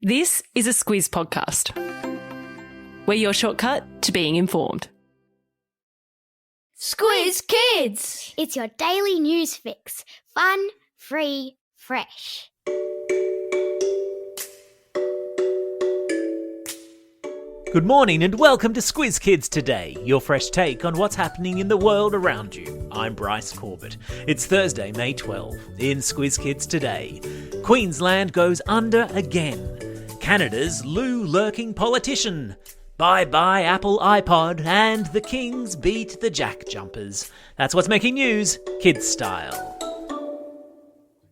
This is a Squiz podcast. We're your shortcut to being informed. Squiz Kids! It's your daily news fix. Fun, free, fresh. Good morning and welcome to Squiz Kids Today, your fresh take on what's happening in the world around you. I'm Bryce Corbett. It's Thursday, May 12. In Squiz Kids Today, Queensland goes under again. Canada's loo-lurking politician. Bye-bye Apple iPod, and the Kings beat the Jack Jumpers. That's what's making news, kids style.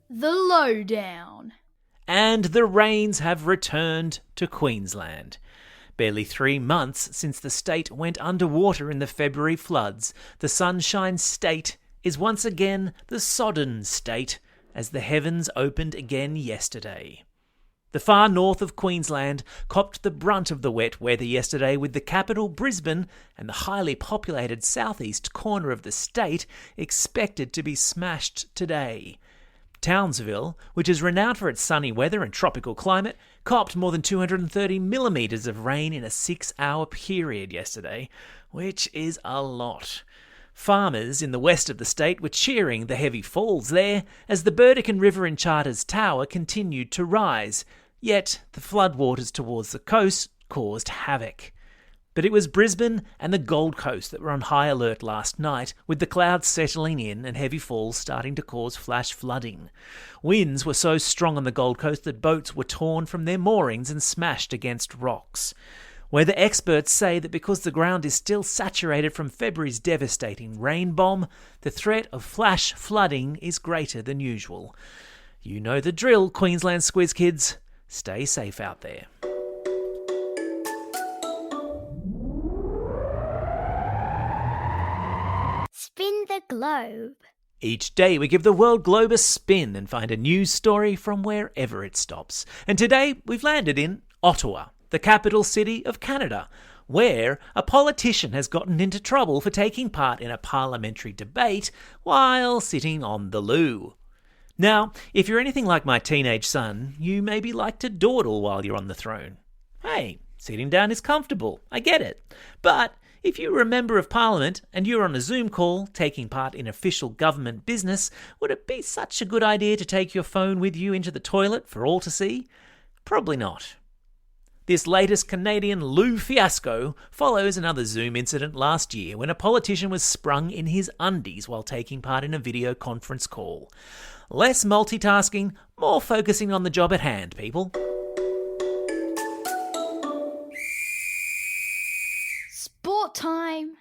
The lowdown. And the rains have returned to Queensland. Barely 3 months since the state went underwater in the February floods, the Sunshine State is once again the sodden state as the heavens opened again yesterday. The far north of Queensland copped the brunt of the wet weather yesterday, with the capital Brisbane and the highly populated southeast corner of the state expected to be smashed today. Townsville, which is renowned for its sunny weather and tropical climate, copped more than 230 millimetres of rain in a 6-hour period yesterday, which is a lot. Farmers in the west of the state were cheering the heavy falls there as the Burdekin River in Charters Tower continued to rise, yet the floodwaters towards the coast caused havoc. But it was Brisbane and the Gold Coast that were on high alert last night, with the clouds settling in and heavy falls starting to cause flash flooding. Winds were so strong on the Gold Coast that boats were torn from their moorings and smashed against rocks. Weather experts say that because the ground is still saturated from February's devastating rain bomb, the threat of flash flooding is greater than usual. You know the drill, Queensland Squiz Kids. Stay safe out there. Spin the globe. Each day we give the world globe a spin and find a news story from wherever it stops. And today we've landed in Ottawa, the capital city of Canada, where a politician has gotten into trouble for taking part in a parliamentary debate while sitting on the loo. Now, if you're anything like my teenage son, you maybe like to dawdle while you're on the throne. Hey, sitting down is comfortable, I get it. But if you were a member of Parliament and you're on a Zoom call taking part in official government business, would it be such a good idea to take your phone with you into the toilet for all to see? Probably not. This latest Canadian loo fiasco follows another Zoom incident last year when a politician was sprung in his undies while taking part in a video conference call. Less multitasking, more focusing on the job at hand, people. Sport time.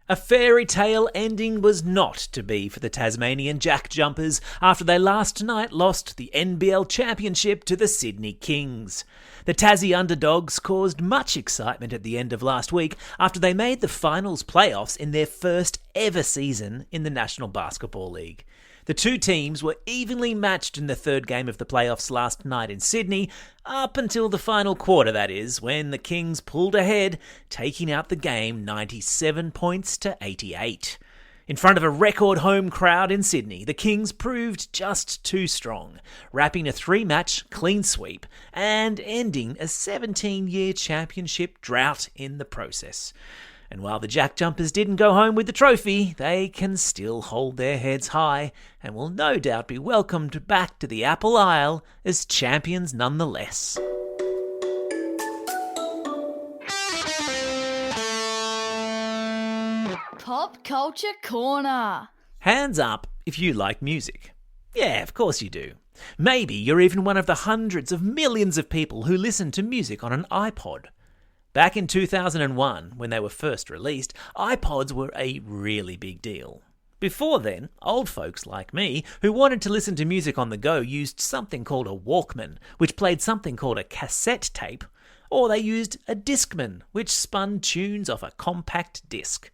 A fairy tale ending was not to be for the Tasmanian Jack Jumpers after they last night lost the NBL Championship to the Sydney Kings. The Tassie underdogs caused much excitement at the end of last week after they made the finals playoffs in their first ever season in the National Basketball League. The two teams were evenly matched in the third game of the playoffs last night in Sydney, up until the final quarter, that is, when the Kings pulled ahead, taking out the game 97 points to 88. In front of a record home crowd in Sydney, the Kings proved just too strong, wrapping a 3-match clean sweep and ending a 17-year championship drought in the process. And while the Jack Jumpers didn't go home with the trophy, they can still hold their heads high and will no doubt be welcomed back to the Apple Isle as champions nonetheless. Pop Culture Corner. Hands up if you like music. Yeah, of course you do. Maybe you're even one of the hundreds of millions of people who listen to music on an iPod. Back in 2001, when they were first released, iPods were a really big deal. Before then, old folks like me, who wanted to listen to music on the go, used something called a Walkman, which played something called a cassette tape, or they used a Discman, which spun tunes off a compact disc.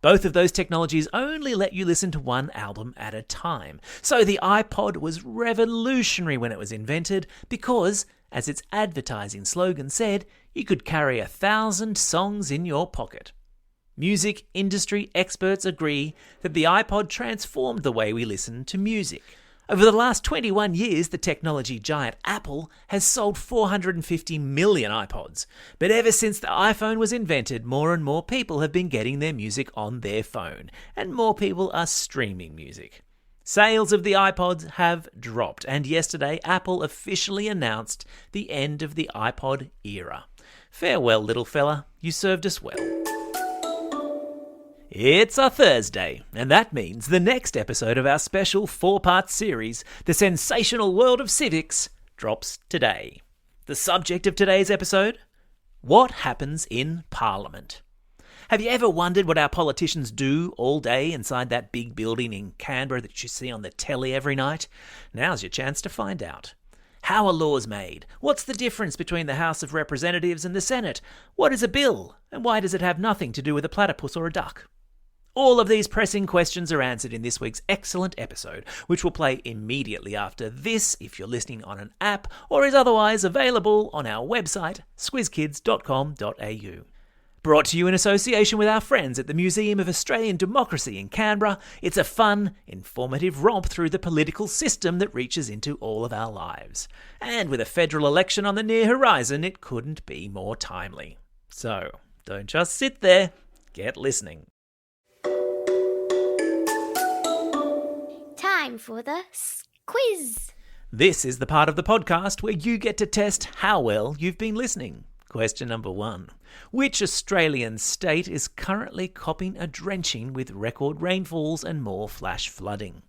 Both of those technologies only let you listen to one album at a time. So the iPod was revolutionary when it was invented because, as its advertising slogan said, you could carry 1,000 songs in your pocket. Music industry experts agree that the iPod transformed the way we listen to music. Over the last 21 years, the technology giant Apple has sold 450 million iPods. But ever since the iPhone was invented, more and more people have been getting their music on their phone, and more people are streaming music. Sales of the iPods have dropped, and yesterday Apple officially announced the end of the iPod era. Farewell, little fella, you served us well. It's a Thursday, and that means the next episode of our special 4-part series, The Sensational World of Civics, drops today. The subject of today's episode? What happens in Parliament? Have you ever wondered what our politicians do all day inside that big building in Canberra that you see on the telly every night? Now's your chance to find out. How are laws made? What's the difference between the House of Representatives and the Senate? What is a bill? And why does it have nothing to do with a platypus or a duck? All of these pressing questions are answered in this week's excellent episode, which will play immediately after this if you're listening on an app or is otherwise available on our website, squizkids.com.au. Brought to you in association with our friends at the Museum of Australian Democracy in Canberra, it's a fun, informative romp through the political system that reaches into all of our lives. And with a federal election on the near horizon, it couldn't be more timely. So, don't just sit there, get listening. Time for the Squiz. This is the part of the podcast where you get to test how well you've been listening. Question number 1. Which Australian state is currently copping a drenching with record rainfalls and more flash flooding?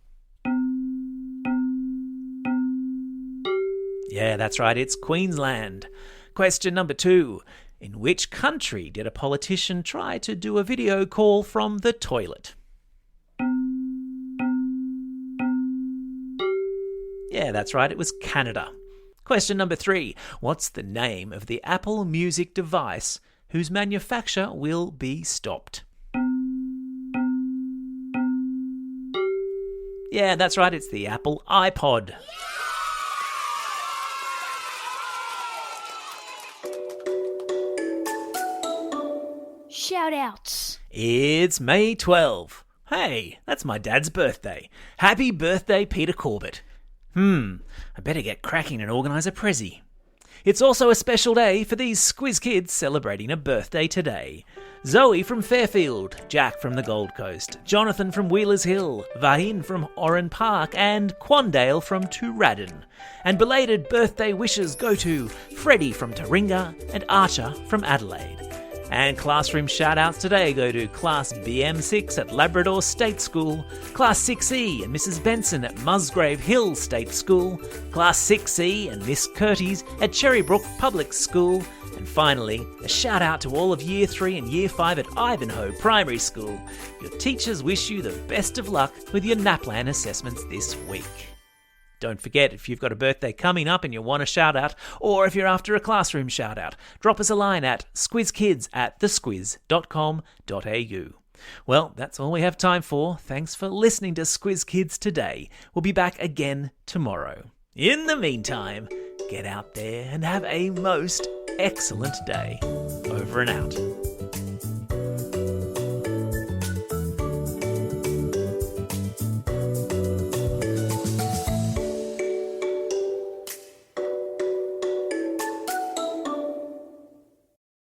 Yeah, that's right, it's Queensland. Question number 2. In which country did a politician try to do a video call from the toilet? Yeah, that's right, it was Canada. Question number 3. What's the name of the Apple Music device whose manufacture will be stopped? Yeah, that's right, it's the Apple iPod. Shout-outs. It's May 12. Hey, that's my dad's birthday. Happy birthday, Peter Corbett. I better get cracking and organise a prezi. It's also a special day for these Squiz Kids celebrating a birthday today. Zoe from Fairfield, Jack from the Gold Coast, Jonathan from Wheelers Hill, Vahin from Oran Park, and Quandale from Tooradin. And belated birthday wishes go to Freddie from Taringa and Archer from Adelaide. And classroom shout-outs today go to Class BM6 at Labrador State School, Class 6E and Mrs. Benson at Musgrave Hill State School, Class 6E and Miss Curtis at Cherrybrook Public School, and finally, a shout-out to all of Year 3 and Year 5 at Ivanhoe Primary School. Your teachers wish you the best of luck with your NAPLAN assessments this week. Don't forget, if you've got a birthday coming up and you want a shout-out, or if you're after a classroom shout-out, drop us a line at squizkids@thesquiz.com.au. Well, that's all we have time for. Thanks for listening to Squiz Kids today. We'll be back again tomorrow. In the meantime, get out there and have a most excellent day. Over and out.